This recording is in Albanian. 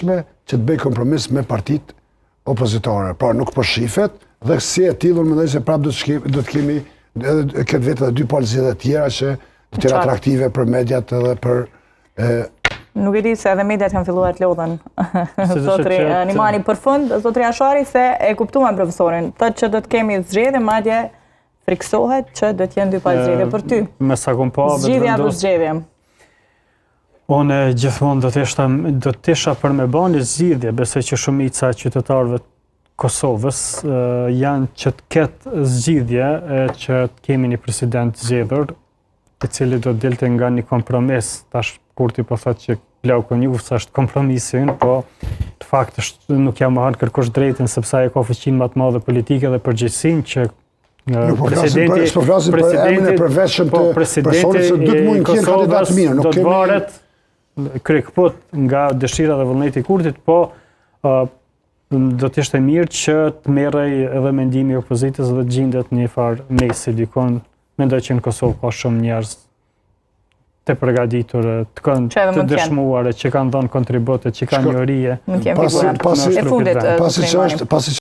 që të bëj kompromis me partit opozitore. Pra nuk po shifet dhe si e tillur mendoj se prapë do të kemi edhe këtë vetë dhe dy palëzit dhe tjera që të tjera atraktive për mediat edhe për... Nuk e di se edhe mediat kanë filluar të lodhen. Zotri Nimani, për fund, Zotri Ashari, se e kuptuan profesorin, thëtë që do të kemi zgjedhje, madje friksohet që do të jenë dy palëzit për ty. Me sa kom pa... Zgjidhja për zgjedhje. Unë gjithmonë do të isha për me bani zgjidhje, besoj që shumica e qytetarëve të Kosovës janë që të ketë zgjidhje që të kemi një president zgjedhur, i cili do të dilte nga një kompromis. Tash Kurti po thotë që Glauku Njufës është kompromisin, po të fakt nuk jam marrë kërkosh drejtin sepse ai ka fuqinë më të madhe politike dhe përgjegjësinë që Nuk po flasim për emrin e përveçshëm të personit që do të mund të jenë kandidat mirë, nuk kemi... Do të varet krejkput nga dëshira dhe vullneti i Kurtit, po do të ishte mirë që të merrej edhe mendimi i opozitës dhe të gjendet një farë mesi dikon. Mendoj që në Kosovë ka shumë njerëz të përgatitur, të dëshmuar, që kanë dhënë kontribute, që kanë njohuri. Mund të jenë figura. E fundit,